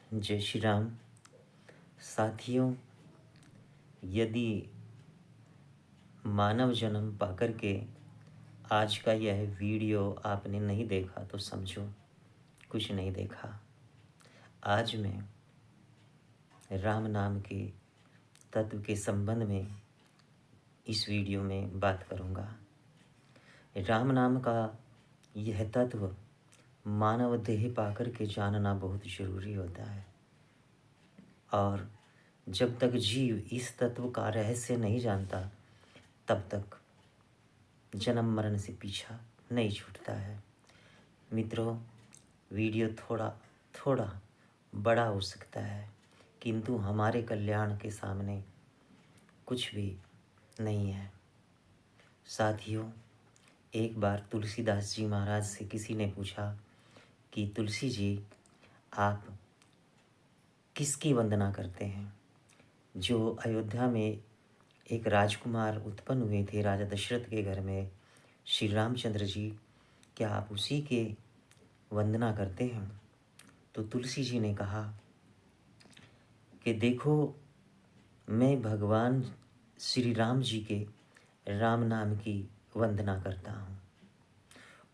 जय श्री राम। साथियों, यदि मानव जन्म पाकर के आज का यह वीडियो आपने नहीं देखा तो समझो कुछ नहीं देखा। आज मैं राम नाम के तत्व के संबंध में इस वीडियो में बात करूंगा। राम नाम का यह तत्व मानव देह पाकर के जानना बहुत ज़रूरी होता है, और जब तक जीव इस तत्व का रहस्य नहीं जानता तब तक जन्म मरण से पीछा नहीं छूटता है। मित्रों, वीडियो थोड़ा बड़ा हो सकता है, किंतु हमारे कल्याण के सामने कुछ भी नहीं है। साथियों, एक बार तुलसीदास जी महाराज से किसी ने पूछा कि तुलसी जी, आप किसकी वंदना करते हैं? जो अयोध्या में एक राजकुमार उत्पन्न हुए थे राजा दशरथ के घर में, श्री रामचंद्र जी, क्या आप उसी के वंदना करते हैं? तो तुलसी जी ने कहा कि देखो, मैं भगवान श्री राम जी के राम नाम की वंदना करता हूँ।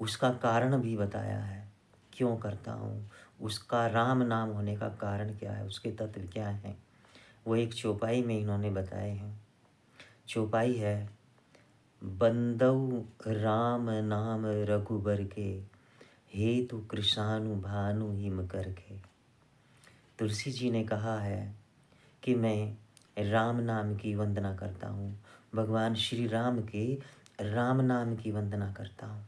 उसका कारण भी बताया है, क्यों करता हूँ, उसका राम नाम होने का कारण क्या है, उसके तत्व क्या हैं, वो एक चौपाई में इन्होंने बताए हैं। चौपाई है, बंदऊ राम नाम रघुबर के, हेतु कृषाणु भानु हिम करके। तुलसी जी ने कहा है कि मैं राम नाम की वंदना करता हूँ, भगवान श्री राम के राम नाम की वंदना करता हूँ।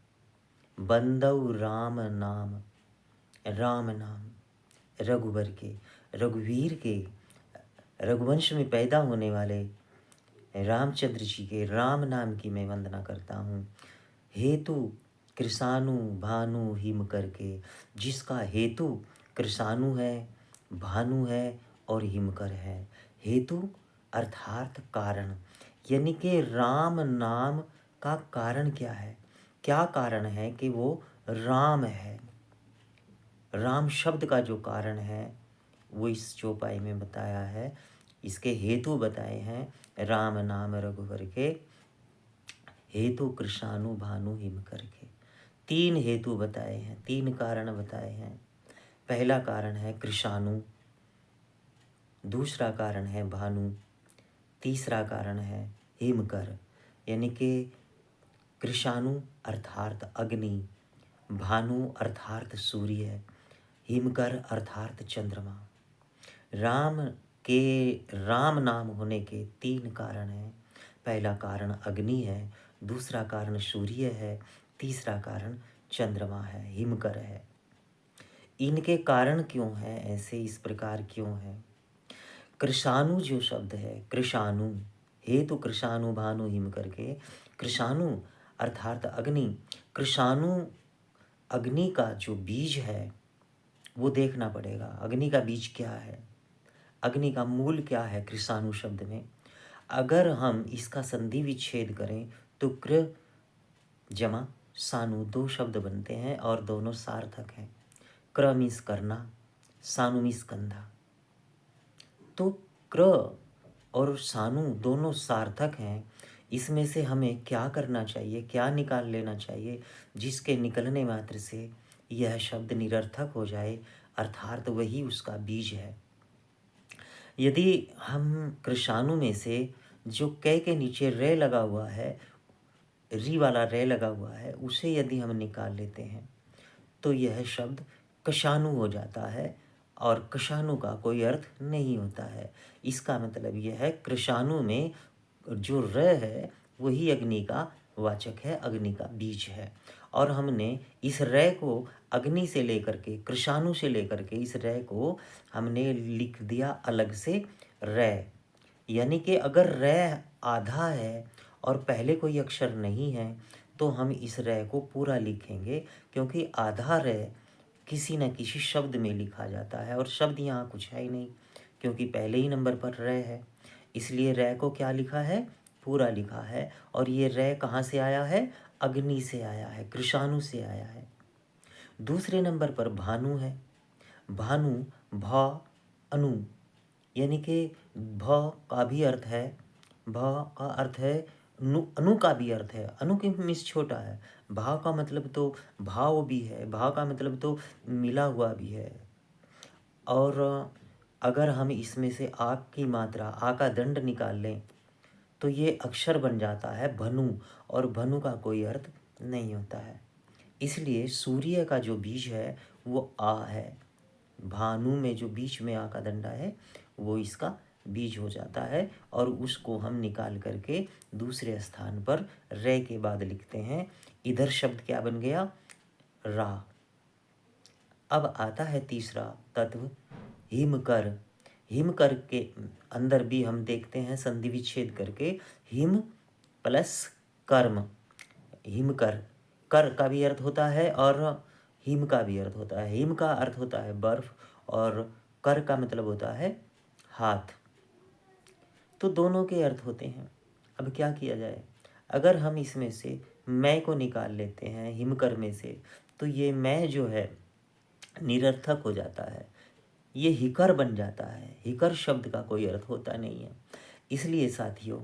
बंदऊ राम नाम, राम नाम, रघुबर के, रघुवीर के, रघुवंश में पैदा होने वाले रामचंद्र जी के राम नाम की मैं वंदना करता हूँ। हेतु कृषाणु भानु हिम करके, जिसका हेतु कृषाणु है, भानु है और हिमकर है। हेतु अर्थात कारण, यानी कि राम नाम का कारण क्या है? क्या कारण है कि वो राम है? राम शब्द का जो कारण है वो इस चौपाई में बताया है। इसके हेतु बताए हैं, राम नाम रघुवर के, हेतु कृषाणु भानु हिम करके। तीन हेतु बताए हैं, तीन कारण बताए हैं। पहला कारण है कृषाणु, दूसरा कारण है भानु, तीसरा कारण है हिमकर, यानी कि कृषाणु अर्थात अग्नि, भानु अर्थात सूर्य, हिमकर अर्थात चंद्रमा। राम के राम नाम होने के तीन कारण हैं। पहला कारण अग्नि है, दूसरा कारण सूर्य है, तीसरा कारण चंद्रमा है, हिमकर है। इनके कारण क्यों है ऐसे, इस प्रकार क्यों है? कृषाणु जो शब्द है, कृषाणु, हेतु कृषाणु भानु हिम करके, कृषाणु अर्थात अग्नि। कृषाणु अग्नि का जो बीज है वो देखना पड़ेगा। अग्नि का बीज क्या है, अग्नि का मूल क्या है कृषाणु शब्द में? अगर हम इसका संधि विच्छेद करें तो कृ जमा सानु दो शब्द बनते हैं और दोनों सार्थक हैं। क्र मीन्स करना, सानु मीन्स कंधा। तो क्र और सानु दोनों सार्थक हैं। इसमें से हमें क्या करना चाहिए, क्या निकाल लेना चाहिए जिसके निकलने मात्र से यह शब्द निरर्थक हो जाए, अर्थात वही उसका बीज है। यदि हम कृषाणु में से जो कै के नीचे रे लगा हुआ है, री वाला रे लगा हुआ है, उसे यदि हम निकाल लेते हैं तो यह शब्द कशाणु हो जाता है, और कशाणु का कोई अर्थ नहीं होता है। इसका मतलब यह है कृषाणु में जो र है वही अग्नि का वाचक है, अग्नि का बीज है। और हमने इस रे को अग्नि से लेकर के, कृषाणु से लेकर के इस रे को हमने लिख दिया अलग से रे, यानी कि अगर रे आधा है और पहले कोई अक्षर नहीं है तो हम इस रे को पूरा लिखेंगे, क्योंकि आधा रे किसी न किसी शब्द में लिखा जाता है और शब्द यहाँ कुछ है ही नहीं, क्योंकि पहले ही नंबर पर रे है। इसलिए रे को क्या लिखा है, पूरा लिखा है। और ये रे कहाँ से आया है, अग्नि से आया है, कृषाणु से आया है। दूसरे नंबर पर भानु है। भानु भा अनु, यानी कि भ का भी अर्थ है, भ का अर्थ है नु, अनु का भी अर्थ है। अनु के मीन्स छोटा है। भा का मतलब तो भाव भी है, भा का मतलब तो मिला हुआ भी है। और अगर हम इसमें से आ की मात्रा, आ का दंड निकाल लें तो ये अक्षर बन जाता है भनु, और भनु का कोई अर्थ नहीं होता है। इसलिए सूर्य का जो बीज है वो आ है। भानु में जो बीच में आ का दंडा है वो इसका बीज हो जाता है, और उसको हम निकाल करके दूसरे स्थान पर रे के बाद लिखते हैं। इधर शब्द क्या बन गया? रा। अब आता है तीसरा तत्व हिमकर। हिमकर के अंदर भी हम देखते हैं संधि विच्छेद करके हिम प्लस कर्म, हिमकर। कर का भी अर्थ होता है और हिम का भी अर्थ होता है। हिम का अर्थ होता है बर्फ और कर का मतलब होता है हाथ। तो दोनों के अर्थ होते हैं। अब क्या किया जाए? अगर हम इसमें से मैं को निकाल लेते हैं हिमकर में से, तो ये मैं जो है निरर्थक हो जाता है, ये हिकर बन जाता है। हिकर शब्द का कोई अर्थ होता नहीं है। इसलिए साथियों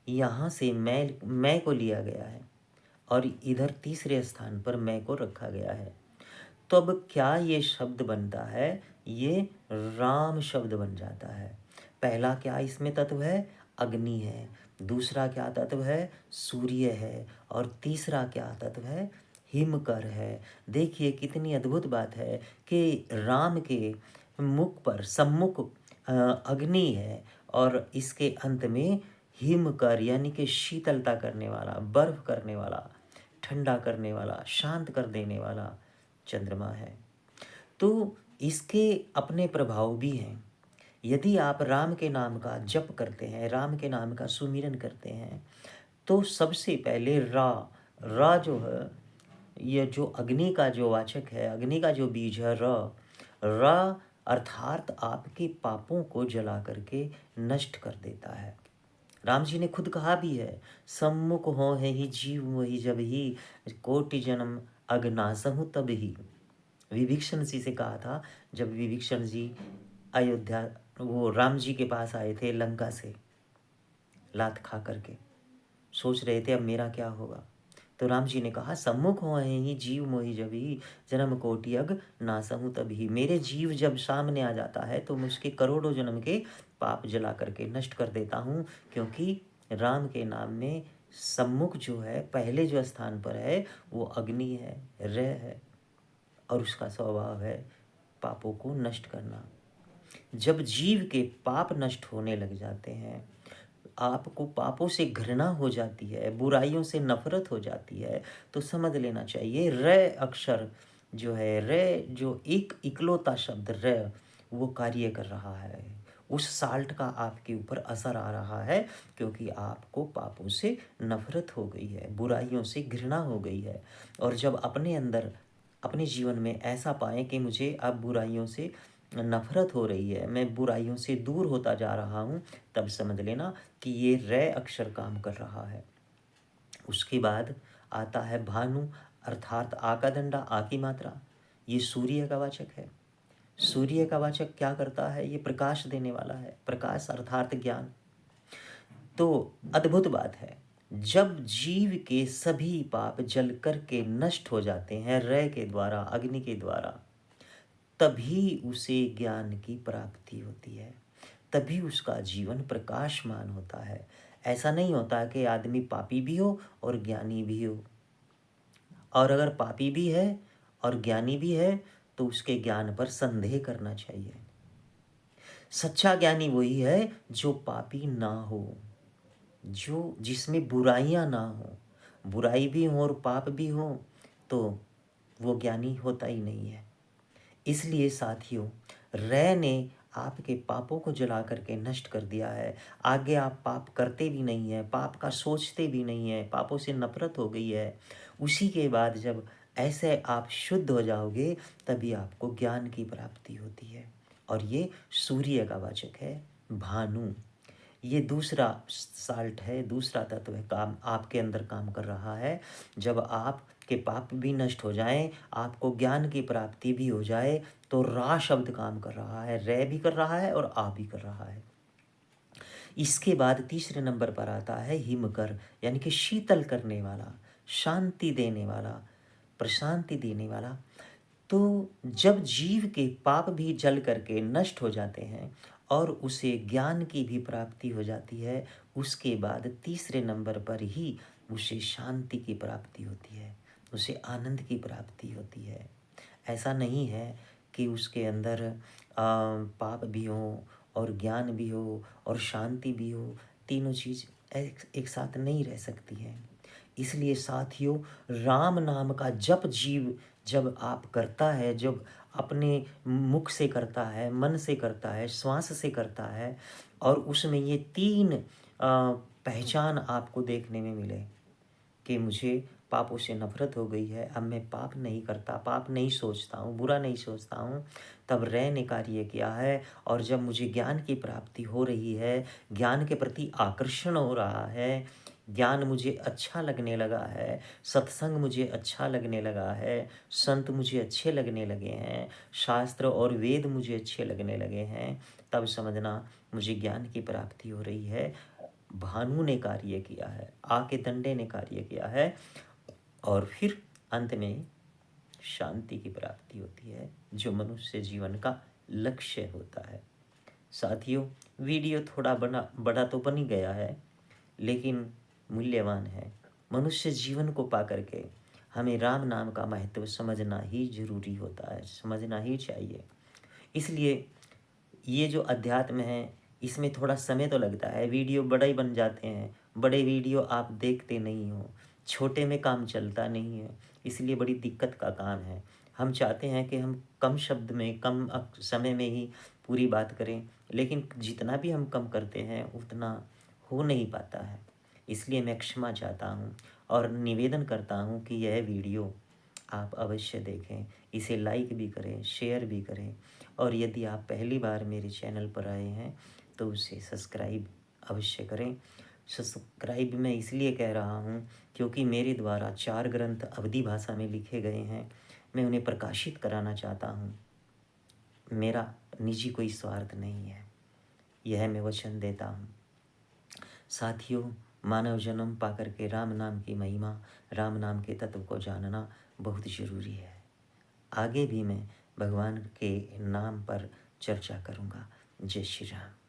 यहाँ से मैं को लिया गया है और इधर तीसरे स्थान पर मैं को रखा गया है। तो अब क्या ये शब्द बनता है? ये राम शब्द बन जाता है। पहला क्या इसमें तत्व है? अग्नि है। दूसरा क्या तत्व है? सूर्य है। और तीसरा क्या तत्व है? हिमकर है। देखिए कितनी अद्भुत बात है कि राम के मुख पर सम्मुख अग्नि है और इसके अंत में हिमकर यानी कि शीतलता करने वाला, बर्फ करने वाला, ठंडा करने वाला, शांत कर देने वाला चंद्रमा है। तो इसके अपने प्रभाव भी हैं। यदि आप राम के नाम का जप करते हैं, राम के नाम का सुमिरन करते हैं, तो सबसे पहले रा जो है, ये जो अग्नि का जो वाचक है, अग्नि का जो बीज है रा अर्थात आपके पापों को जला करके नष्ट कर देता है। राम जी ने खुद कहा भी है, सम्मुख हो है ही जीव वही जब ही कोटि जन्म अग्नासहु तब ही। विभीषण जी से कहा था, जब विभीषण जी अयोध्या वो राम जी के पास आए थे लंका से लात खा करके, सोच रहे थे अब मेरा क्या होगा। तो राम जी ने कहा, सम्मुख हो ही जीव मोहि जब ही जन्म कोटि अग नासहु तभी। मेरे जीव जब सामने आ जाता है तो मैं उसके करोड़ों जन्म के पाप जला करके नष्ट कर देता हूँ, क्योंकि राम के नाम में सम्मुख जो है, पहले जो स्थान पर है वो अग्नि है, रह है, और उसका स्वभाव है पापों को नष्ट करना। जब जीव के पाप नष्ट होने लग जाते हैं, आपको पापों से घृणा हो जाती है, बुराइयों से नफरत हो जाती है, तो समझ लेना चाहिए रे अक्षर जो है, रे जो एक इकलौता शब्द रे वो कार्य कर रहा है। उस साल्ट का आपके ऊपर असर आ रहा है, क्योंकि आपको पापों से नफरत हो गई है, बुराइयों से घृणा हो गई है। और जब अपने अंदर अपने जीवन में ऐसा पाएं कि मुझे अब बुराइयों से नफरत हो रही है, मैं बुराइयों से दूर होता जा रहा हूँ, तब समझ लेना कि ये रे अक्षर काम कर रहा है। उसके बाद आता है भानु अर्थात आ का दंडा, आ की मात्रा। ये सूर्य का वाचक है। सूर्य का वाचक क्या करता है? ये प्रकाश देने वाला है, प्रकाश अर्थात ज्ञान। तो अद्भुत बात है, जब जीव के सभी पाप जल करके नष्ट हो जाते हैं रे के द्वारा, अग्नि के द्वारा, तभी उसे ज्ञान की प्राप्ति होती है, तभी उसका जीवन प्रकाशमान होता है। ऐसा नहीं होता कि आदमी पापी भी हो और ज्ञानी भी हो। और अगर पापी भी है और ज्ञानी भी है तो उसके ज्ञान पर संदेह करना चाहिए। सच्चा ज्ञानी वही है जो पापी ना हो, जो जिसमें बुराइयां ना हो। बुराई भी हो और पाप भी हो तो वो ज्ञानी होता ही नहीं है। इसलिए साथियों, रै ने आपके पापों को जला करके नष्ट कर दिया है। आगे आप पाप करते भी नहीं हैं, पाप का सोचते भी नहीं हैं, पापों से नफरत हो गई है। उसी के बाद जब ऐसे आप शुद्ध हो जाओगे तभी आपको ज्ञान की प्राप्ति होती है। और ये सूर्य का वाचक है भानु। ये दूसरा साल्ट है, दूसरा तत्व है, काम आपके अंदर काम कर रहा है। जब आपके पाप भी नष्ट हो जाएं, आपको ज्ञान की प्राप्ति भी हो जाए, तो रा शब्द काम कर रहा है, रे भी कर रहा है और आ भी कर रहा है। इसके बाद तीसरे नंबर पर आता है हिमकर, यानी कि शीतल करने वाला, शांति देने वाला, प्रशांति देने वाला। तो जब जीव के पाप भी जल करके नष्ट हो जाते हैं और उसे ज्ञान की भी प्राप्ति हो जाती है, उसके बाद तीसरे नंबर पर ही उसे शांति की प्राप्ति होती है, उसे आनंद की प्राप्ति होती है। ऐसा नहीं है कि उसके अंदर पाप भी हो और ज्ञान भी हो और शांति भी हो, तीनों चीज़ एक साथ नहीं रह सकती हैं। इसलिए साथियों, राम नाम का जप जीव जब आप करता है, जब अपने मुख से करता है, मन से करता है, श्वास से करता है, और उसमें ये तीन पहचान आपको देखने में मिले कि मुझे पापों से नफरत हो गई है, अब मैं पाप नहीं करता, पाप नहीं सोचता हूँ, बुरा नहीं सोचता हूँ, तब रे ने कार्य किया है। और जब मुझे ज्ञान की प्राप्ति हो रही है, ज्ञान के प्रति आकर्षण हो रहा है, ज्ञान मुझे अच्छा लगने लगा है, सत्संग मुझे अच्छा लगने लगा है, संत मुझे अच्छे लगने लगे हैं, शास्त्र और वेद मुझे अच्छे लगने लगे हैं, तब समझना मुझे ज्ञान की प्राप्ति हो रही है। भानु ने कार्य किया है, आके दंडे ने कार्य किया है, और फिर अंत में शांति की प्राप्ति होती है, जो मनुष्य जीवन का लक्ष्य होता है। साथियों, वीडियो थोड़ा बड़ा तो बन ही गया है, लेकिन मूल्यवान है। मनुष्य जीवन को पा करके हमें राम नाम का महत्व समझना ही जरूरी होता है, समझना ही चाहिए। इसलिए ये जो अध्यात्म है, इसमें थोड़ा समय तो लगता है, वीडियो बड़ा ही बन जाते हैं, बड़े वीडियो आप देखते नहीं हो, छोटे में काम चलता नहीं है, इसलिए बड़ी दिक्कत का काम है। हम चाहते हैं कि हम कम शब्द में, कम समय में ही पूरी बात करें, लेकिन जितना भी हम कम करते हैं उतना हो नहीं पाता है। इसलिए मैं क्षमा चाहता हूँ और निवेदन करता हूँ कि यह वीडियो आप अवश्य देखें, इसे लाइक भी करें, शेयर भी करें, और यदि आप पहली बार मेरे चैनल पर आए हैं तो उसे सब्सक्राइब अवश्य करें। सब्सक्राइब मैं इसलिए कह रहा हूँ क्योंकि मेरे द्वारा 4 ग्रंथ अवधी भाषा में लिखे गए हैं, मैं उन्हें प्रकाशित कराना चाहता हूँ। मेरा निजी कोई स्वार्थ नहीं है, यह मैं वचन देता हूँ। साथियों, मानव जन्म पाकर के राम नाम की महिमा, राम नाम के तत्व को जानना बहुत ज़रूरी है। आगे भी मैं भगवान के नाम पर चर्चा करूँगा। जय श्री राम।